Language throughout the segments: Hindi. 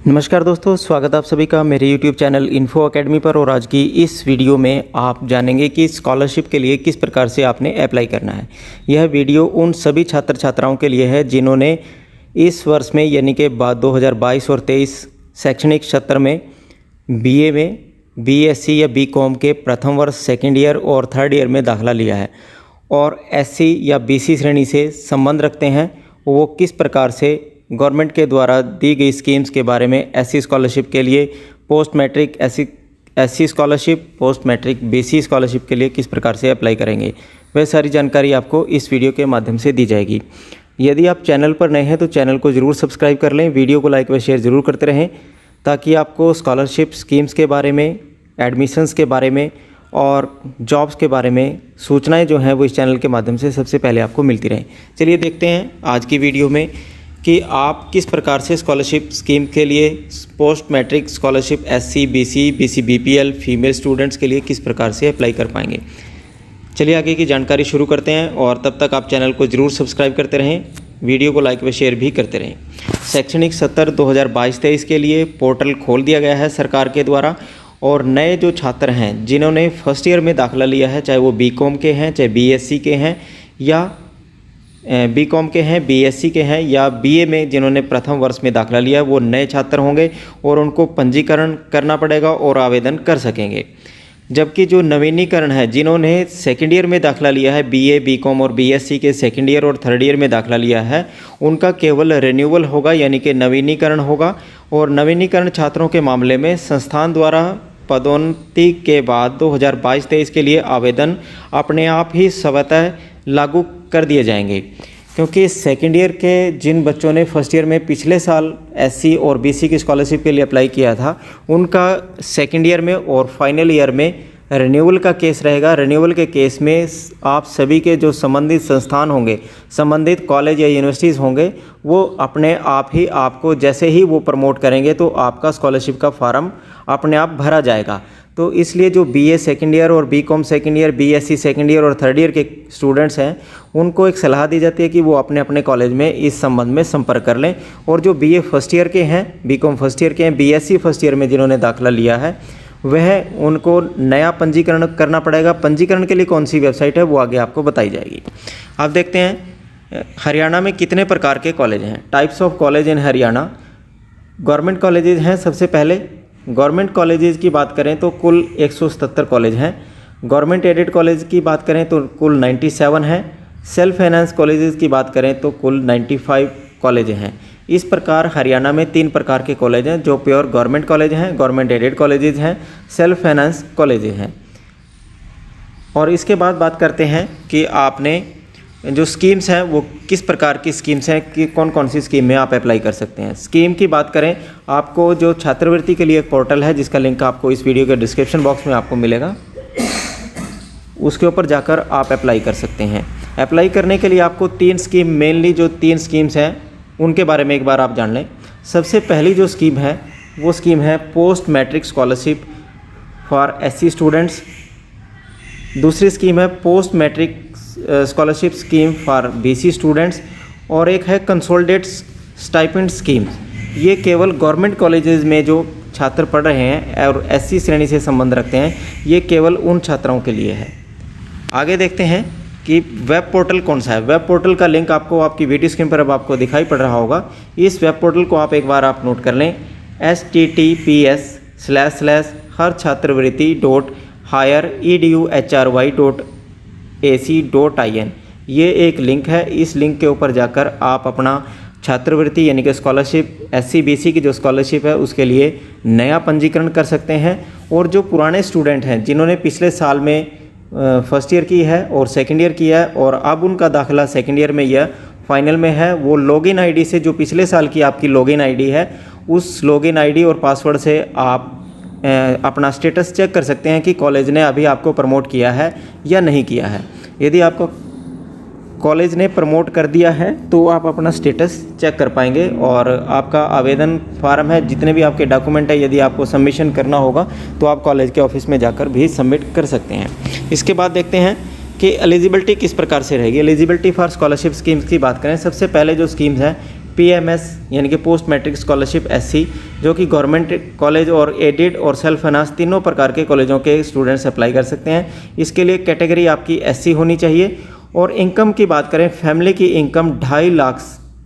नमस्कार दोस्तों, स्वागत आप सभी का मेरे YouTube चैनल इन्फो अकेडमी पर। और आज की इस वीडियो में आप जानेंगे कि स्कॉलरशिप के लिए किस प्रकार से आपने अप्लाई करना है। यह वीडियो उन सभी छात्र छात्राओं के लिए है जिन्होंने इस वर्ष में यानी कि 2022 और 23 शैक्षणिक सत्र में BA में BSc या BCom के प्रथम वर्ष, सेकेंड ईयर और थर्ड ईयर में दाखिला लिया है और SC या BC श्रेणी से संबंध रखते हैं। वो किस प्रकार से गवर्नमेंट के द्वारा दी गई स्कीम्स के बारे में SC स्कॉलरशिप के लिए, post matric SC scholarship, post matric BC scholarship के लिए किस प्रकार से अप्लाई करेंगे, वह सारी जानकारी आपको इस वीडियो के माध्यम से दी जाएगी। यदि आप चैनल पर नए हैं तो चैनल को ज़रूर सब्सक्राइब कर लें, वीडियो को लाइक व शेयर ज़रूर करते रहें ताकि आपको स्कॉलरशिप स्कीम्स के बारे में, एडमिशन्स के बारे में और जॉब्स के बारे में सूचनाएँ जो हैं वो इस चैनल के माध्यम से सबसे पहले आपको मिलती रहें। चलिए देखते हैं आज की वीडियो में कि आप किस प्रकार से स्कॉलरशिप स्कीम के लिए, post matric scholarship SC, BC, BC BPL female students के लिए किस प्रकार से अप्लाई कर पाएंगे। चलिए आगे की जानकारी शुरू करते हैं और तब तक आप चैनल को ज़रूर सब्सक्राइब करते रहें, वीडियो को लाइक व शेयर भी करते रहें। शैक्षणिक सत्र 2022-23 के लिए पोर्टल खोल दिया गया है सरकार के द्वारा और नए जो छात्र हैं जिन्होंने फर्स्ट ईयर में दाखिला लिया है, चाहे वो BCom के हैं, चाहे BSc के हैं या BCom के हैं, BSc के हैं या BA में जिन्होंने प्रथम वर्ष में दाखिला लिया है, वो नए छात्र होंगे और उनको पंजीकरण करना पड़ेगा और आवेदन कर सकेंगे। जबकि जो नवीनीकरण है, जिन्होंने सेकेंड ईयर में दाखिला लिया है, BA, BCom और BSc के सेकेंड ईयर और थर्ड ईयर में दाखिला लिया है, उनका केवल रिन्यूअल होगा यानी कि नवीनीकरण होगा। और नवीनीकरण छात्रों के मामले में संस्थान द्वारा पदोन्नति के बाद 2022-23 के लिए आवेदन अपने आप ही स्वतः लागू कर दिए जाएंगे, क्योंकि सेकेंड ईयर के जिन बच्चों ने फर्स्ट ईयर में पिछले साल SC और BC की स्कॉलरशिप के लिए अप्लाई किया था, उनका सेकेंड ईयर में और फाइनल ईयर में रिन्यूअल का केस रहेगा। रिन्यूअल के केस में आप सभी के जो संबंधित संस्थान होंगे, संबंधित कॉलेज या यूनिवर्सिटीज़ होंगे, वो अपने आप ही आपको जैसे ही वो प्रमोट करेंगे तो आपका स्कॉलरशिप का फॉर्म अपने आप भरा जाएगा। तो इसलिए जो BA सेकेंड ईयर और BCom second year, BSc second year और थर्ड ईयर के स्टूडेंट्स हैं, उनको एक सलाह दी जाती है कि वो अपने अपने कॉलेज में इस संबंध में संपर्क कर लें। और जो BA फर्स्ट ईयर के हैं, BCom फर्स्ट ईयर के हैं, BSc फर्स्ट ईयर में जिन्होंने दाखिला लिया है, वह उनको नया पंजीकरण करना पड़ेगा। पंजीकरण के लिए कौन सी वेबसाइट है वो आगे आपको बताई जाएगी। आप देखते हैं हरियाणा में कितने प्रकार के कॉलेज हैं। Types of college in Haryana. Government colleges हैं। सबसे पहले गवर्नमेंट कॉलेजेस की बात करें तो कुल 177 कॉलेज हैं। गवर्नमेंट एडेड कॉलेज की बात करें तो कुल 97 हैं। सेल्फ फाइनेंस कॉलेजेस की बात करें तो कुल 95 कॉलेज हैं। इस प्रकार हरियाणा में 3 प्रकार के कॉलेज हैं, जो प्योर गवर्नमेंट कॉलेज हैं, गवर्नमेंट एडेड कॉलेजेस हैं, सेल्फ फाइनेंस कॉलेजेस हैं। और इसके बाद बात करते हैं कि आपने जो स्कीम्स हैं वो किस प्रकार की स्कीम्स हैं, कि कौन कौन सी स्कीम में आप अप्लाई कर सकते हैं। स्कीम की बात करें, आपको जो छात्रवृत्ति के लिए एक पोर्टल है जिसका लिंक आपको इस वीडियो के डिस्क्रिप्शन बॉक्स में आपको मिलेगा, उसके ऊपर जाकर आप अप्लाई कर सकते हैं। अप्लाई करने के लिए आपको 3 स्कीम, मेनली जो 3 स्कीम्स हैं उनके बारे में एक बार आप जान लें। सबसे पहली जो स्कीम है वो स्कीम है post matric scholarship for SC students. दूसरी स्कीम है post matric scholarship scheme for BC students और एक है कंसोलिडेट स्टाइपेंड स्कीम। ये केवल गवर्नमेंट कॉलेजेस में जो छात्र पढ़ रहे हैं और SC श्रेणी से संबंध रखते हैं, ये केवल उन छात्रों के लिए है। आगे देखते हैं कि वेब पोर्टल कौन सा है। वेब पोर्टल का लिंक आपको आपकी वीडियो स्क्रीन पर अब आपको दिखाई पड़ रहा होगा। इस वेब पोर्टल को आप एक बार आप नोट कर लें, https://hartharyeduhry.ac.in। ये एक लिंक है। इस लिंक के ऊपर जाकर आप अपना छात्रवृत्ति यानी कि स्कॉलरशिप SC BC की जो स्कॉलरशिप है उसके लिए नया पंजीकरण कर सकते हैं। और जो पुराने स्टूडेंट हैं जिन्होंने पिछले साल में फर्स्ट ईयर की है और सेकेंड ईयर किया है और अब उनका दाखिला सेकेंड ईयर में या फाइनल में है, वो लॉगिन आईडी से, जो पिछले साल की आपकी लॉगिन आईडी है, उस लॉगिन आईडी और पासवर्ड से आप अपना स्टेटस चेक कर सकते हैं कि कॉलेज ने अभी आपको प्रमोट किया है या नहीं किया है। यदि आपको कॉलेज ने प्रमोट कर दिया है तो आप अपना स्टेटस चेक कर पाएंगे और आपका आवेदन फार्म है, जितने भी आपके डॉक्यूमेंट है, यदि आपको सबमिशन करना होगा तो आप कॉलेज के ऑफिस में जाकर भी सबमिट कर सकते हैं। इसके बाद देखते हैं कि एलिजिबिलिटी किस प्रकार से रहेगी। एलिजिबिलिटी फॉर स्कॉलरशिप स्कीम्स की बात करें, सबसे पहले जो स्कीम्स हैं PMS यानी कि पोस्ट मैट्रिक स्कॉलरशिप SC, जो कि गवर्नमेंट कॉलेज और एडेड और सेल्फ फाइनेंस तीनों प्रकार के कॉलेजों के स्टूडेंट्स अप्लाई कर सकते हैं। इसके लिए कैटेगरी आपकी SC होनी चाहिए। और इनकम की बात करें, फैमिली की इनकम 2.5 लाख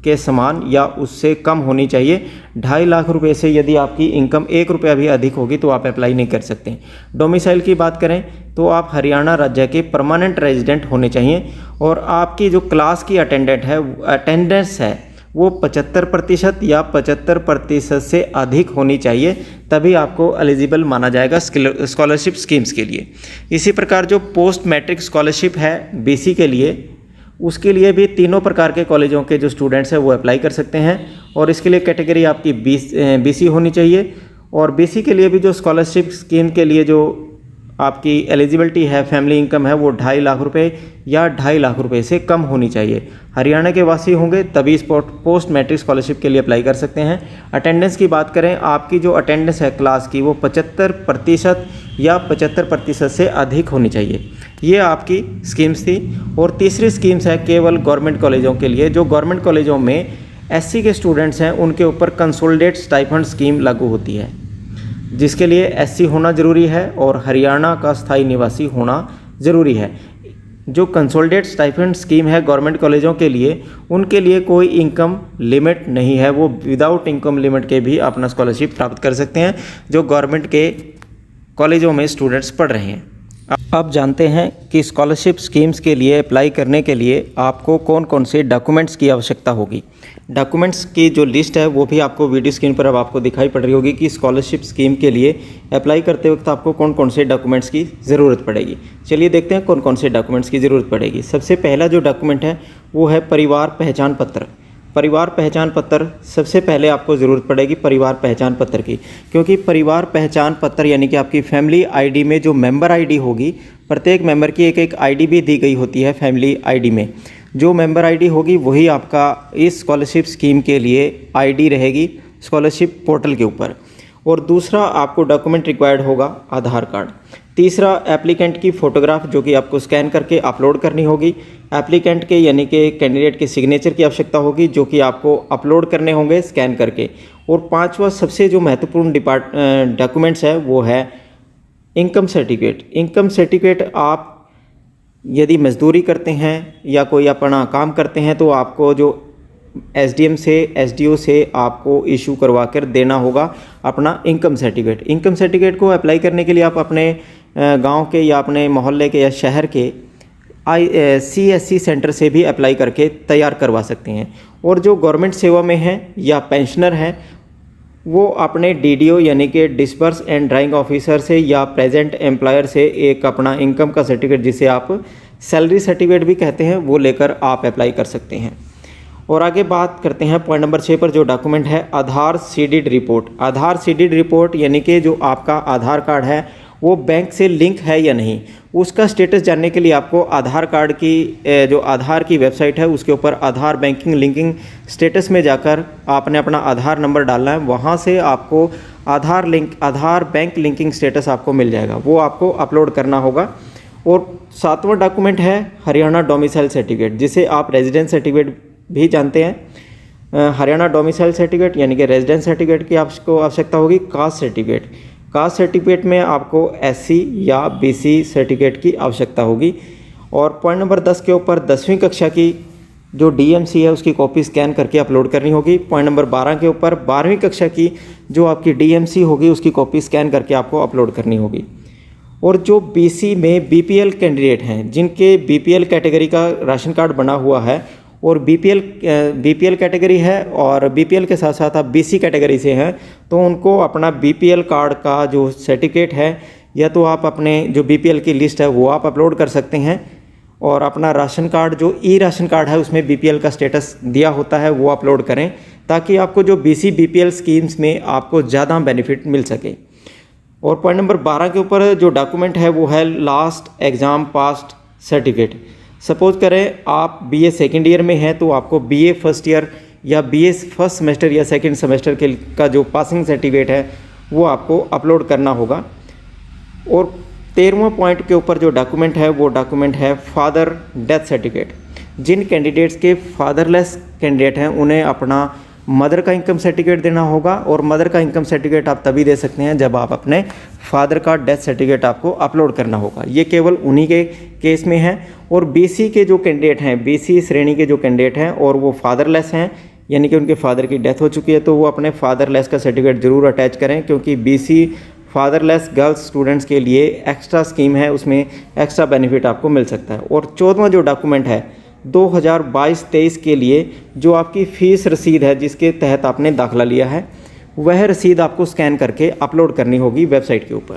के समान या उससे कम होनी चाहिए। 2.5 लाख रुपए से यदि आपकी इनकम 1 रुपया भी अधिक होगी तो आप अप्लाई नहीं कर सकते। डोमिसाइल की बात करें तो आप हरियाणा राज्य के परमानेंट रेजिडेंट होने चाहिए और आपकी जो क्लास की अटेंडेंस है वो 75% या 75% से अधिक होनी चाहिए, तभी आपको एलिजिबल माना जाएगा स्कॉलरशिप स्कीम्स के लिए। इसी प्रकार जो पोस्ट मैट्रिक स्कॉलरशिप है BC के लिए, उसके लिए भी तीनों प्रकार के कॉलेजों के जो स्टूडेंट्स हैं वो अप्लाई कर सकते हैं और इसके लिए कैटेगरी आपकी BC होनी चाहिए। और BC के लिए भी जो स्कॉलरशिप स्कीम के लिए जो आपकी एलिजिबिलिटी है, फैमिली इनकम है, वो 2.5 लाख रुपए या 2.5 लाख रुपए से कम होनी चाहिए। हरियाणा के वासी होंगे तभी इस पोस्ट मैट्रिक स्कॉलरशिप के लिए अप्लाई कर सकते हैं। अटेंडेंस की बात करें, आपकी जो अटेंडेंस है क्लास की वो 75% या 75% से अधिक होनी चाहिए। ये आपकी स्कीम्स थी। और तीसरी स्कीम्स है केवल गवर्नमेंट कॉलेजों के लिए। जो गवर्नमेंट कॉलेजों में SC के स्टूडेंट्स हैं उनके ऊपर कंसोलिडेट स्टाइपेंड स्कीम लागू होती है, जिसके लिए SC होना ज़रूरी है और हरियाणा का स्थायी निवासी होना ज़रूरी है। जो कंसोलिडेट स्टाइपेंड स्कीम है गवर्नमेंट कॉलेजों के लिए, उनके लिए कोई इनकम लिमिट नहीं है, वो विदाउट इनकम लिमिट के भी अपना स्कॉलरशिप प्राप्त कर सकते हैं जो गवर्नमेंट के कॉलेजों में स्टूडेंट्स पढ़ रहे हैं। अब जानते हैं कि स्कॉलरशिप स्कीम्स के लिए अप्लाई करने के लिए आपको कौन कौन से डॉक्यूमेंट्स की आवश्यकता होगी। डॉक्यूमेंट्स की जो लिस्ट है वो भी आपको वीडियो स्क्रीन पर अब आपको दिखाई पड़ रही होगी कि स्कॉलरशिप स्कीम के लिए अप्लाई करते वक्त आपको कौन कौन से डॉक्यूमेंट्स की ज़रूरत पड़ेगी। चलिए देखते हैं कौन कौन से डॉक्यूमेंट्स की ज़रूरत पड़ेगी। सबसे पहला जो डॉक्यूमेंट है वो है परिवार पहचान पत्र। परिवार पहचान पत्र सबसे पहले आपको ज़रूरत पड़ेगी परिवार पहचान पत्र की, क्योंकि परिवार पहचान पत्र यानी कि आपकी फैमिली ID में जो मेंबर ID होगी, प्रत्येक मेंबर की एक ID भी दी गई होती है फैमिली ID में। जो मेंबर ID होगी वही आपका इस स्कॉलरशिप स्कीम के लिए ID रहेगी स्कॉलरशिप पोर्टल के ऊपर। और दूसरा आपको डॉक्यूमेंट रिक्वायर्ड होगा आधार कार्ड। तीसरा एप्लीकेंट की फ़ोटोग्राफ जो कि आपको स्कैन करके अपलोड करनी होगी। एप्लीकेंट के यानी कि कैंडिडेट के सिग्नेचर की आवश्यकता होगी जो कि आपको अपलोड करने होंगे स्कैन करके। और पांचवा सबसे जो महत्वपूर्ण डॉक्यूमेंट्स है वो है इनकम सर्टिफिकेट। इनकम सर्टिफिकेट आप यदि मजदूरी करते हैं या कोई अपना काम करते हैं तो आपको जो SDM से SDO से आपको इशू करवा कर देना होगा अपना इनकम सर्टिफिकेट। इनकम सर्टिफिकेट को अप्लाई करने के लिए आप अपने गांव के या अपने मोहल्ले के या शहर के CSC सेंटर से भी अप्लाई करके तैयार करवा सकते हैं। और जो गवर्नमेंट सेवा में हैं या पेंशनर हैं वो अपने DDO यानी कि डिस्बर्स एंड ड्राइंग ऑफिसर से या प्रेजेंट एम्प्लॉयर से एक अपना इनकम का सर्टिफिकेट, जिसे आप सैलरी सर्टिफिकेट भी कहते हैं, वो लेकर आप अप्लाई कर सकते हैं। और आगे बात करते हैं पॉइंट नंबर 6 पर। जो डॉक्यूमेंट है आधार सीडेड रिपोर्ट। आधार सीडेड रिपोर्ट यानी कि जो आपका आधार कार्ड है वो बैंक से लिंक है या नहीं, उसका स्टेटस जानने के लिए आपको आधार कार्ड की जो आधार की वेबसाइट है उसके ऊपर आधार बैंकिंग लिंकिंग स्टेटस में जाकर आपने अपना आधार नंबर डालना है। वहाँ से आपको आधार बैंक लिंकिंग स्टेटस आपको मिल जाएगा, वो आपको अपलोड करना होगा। और 7वां डॉक्यूमेंट है हरियाणा डोमिसाइल सर्टिफिकेट, जिसे आप रेजिडेंस सर्टिफिकेट भी जानते हैं। हरियाणा डोमिसाइल सर्टिफिकेट यानी कि रेजिडेंस सर्टिफिकेट की आपको आवश्यकता होगी। कास्ट सर्टिफिकेट, कास्ट सर्टिफिकेट में आपको SC या BC सर्टिफिकेट की आवश्यकता होगी। और पॉइंट नंबर 10 के ऊपर 10वीं कक्षा की जो DMC है उसकी कॉपी स्कैन करके अपलोड करनी होगी। पॉइंट नंबर 12 के ऊपर 12वीं कक्षा की जो आपकी DMC होगी उसकी कॉपी स्कैन करके आपको अपलोड करनी होगी। और जो BC में BPL कैंडिडेट हैं, जिनके BPL कैटेगरी का राशन कार्ड बना हुआ है और BPL कैटेगरी है और BPL के साथ साथ आप BC कैटेगरी से हैं, तो उनको अपना BPL कार्ड का जो सर्टिफिकेट है या तो आप अपने जो BPL की लिस्ट है वो आप अपलोड कर सकते हैं। और अपना राशन कार्ड जो राशन कार्ड है उसमें BPL का स्टेटस दिया होता है वो अपलोड करें, ताकि आपको जो BC BPL स्कीम्स में आपको ज़्यादा बेनिफिट मिल सके। और पॉइंट नंबर 12 के ऊपर जो डॉक्यूमेंट है वो है last exam past certificate. Suppose करें आप BA सेकेंड ईयर में हैं तो आपको BA फर्स्ट ईयर या BA फर्स्ट सेमेस्टर या सेकेंड सेमेस्टर का जो पासिंग सर्टिफिकेट है वो आपको अपलोड करना होगा। और 13वां पॉइंट के ऊपर जो डॉक्यूमेंट है वो डॉक्यूमेंट है फादर डेथ सर्टिफिकेट। जिन कैंडिडेट्स के फादरलेस कैंडिडेट हैं उन्हें अपना मदर का इनकम सर्टिफिकेट देना होगा, और मदर का इनकम सर्टिफिकेट आप तभी दे सकते हैं जब आप अपने फादर का डेथ सर्टिफिकेट आपको अपलोड करना होगा। ये केवल उन्हीं के केस में है। और बीसी के जो कैंडिडेट हैं, बीसी श्रेणी के जो कैंडिडेट हैं और वो फादरलेस हैं, यानी कि उनके फादर की डेथ हो चुकी है, तो वो अपने फादरलेस का सर्टिफिकेट ज़रूर अटैच करें, क्योंकि बीसी फादरलेस गर्ल्स स्टूडेंट्स के लिए एक्स्ट्रा स्कीम है, उसमें एक्स्ट्रा बेनिफिट आपको मिल सकता है। और 14वां जो डॉक्यूमेंट है 2022-23 के लिए जो आपकी फ़ीस रसीद है जिसके तहत आपने दाखिला लिया है, वह रसीद आपको स्कैन करके अपलोड करनी होगी वेबसाइट के ऊपर।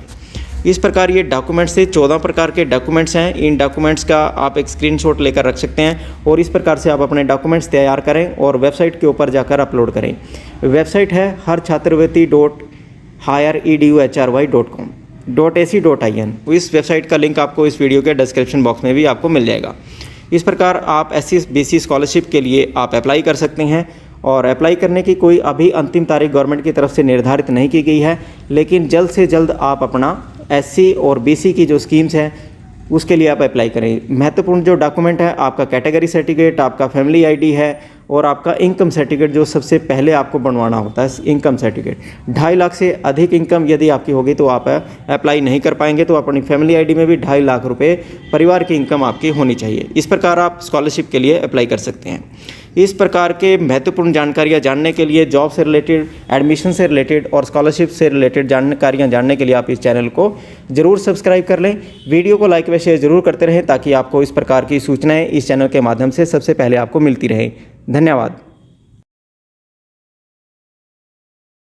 इस प्रकार ये डॉक्यूमेंट्स से 14 प्रकार के डॉक्यूमेंट्स हैं। इन डॉक्यूमेंट्स का आप एक स्क्रीनशॉट लेकर रख सकते हैं और इस प्रकार से आप अपने डॉक्यूमेंट्स तैयार करें और वेबसाइट के ऊपर जाकर अपलोड करें। वेबसाइट है harchhatravathi.hiereduhry.com.ac.in। इस वेबसाइट का लिंक आपको इस वीडियो के डिस्क्रिप्शन बॉक्स में भी आपको मिल जाएगा। इस प्रकार आप SC/BC स्कॉलरशिप के लिए आप अप्लाई कर सकते हैं, और अप्लाई करने की कोई अभी अंतिम तारीख गवर्नमेंट की तरफ से निर्धारित नहीं की गई है, लेकिन जल्द से जल्द आप अपना SC और BC की जो स्कीम्स हैं उसके लिए आप अप्लाई करें। महत्वपूर्ण जो डॉक्यूमेंट है आपका कैटेगरी सर्टिफिकेट, आपका फैमिली ID है और आपका इनकम सर्टिफिकेट जो सबसे पहले आपको बनवाना होता है। इनकम सर्टिफिकेट 2.5 लाख से अधिक इनकम यदि आपकी होगी तो आप अप्लाई नहीं कर पाएंगे, तो अपनी फैमिली ID में भी 2.5 लाख रुपए परिवार की इनकम आपकी होनी चाहिए। इस प्रकार आप स्कॉलरशिप के लिए अप्लाई कर सकते हैं। इस प्रकार के महत्वपूर्ण जानकारियाँ जानने के लिए, जॉब से रिलेटेड, एडमिशन से रिलेटेड और स्कॉलरशिप से रिलेटेड जानकारियाँ जानने के लिए आप इस चैनल को ज़रूर सब्सक्राइब कर लें। वीडियो को लाइक व शेयर ज़रूर करते रहें ताकि आपको इस प्रकार की सूचनाएं इस चैनल के माध्यम से सबसे पहले आपको मिलती रहें। धन्यवाद।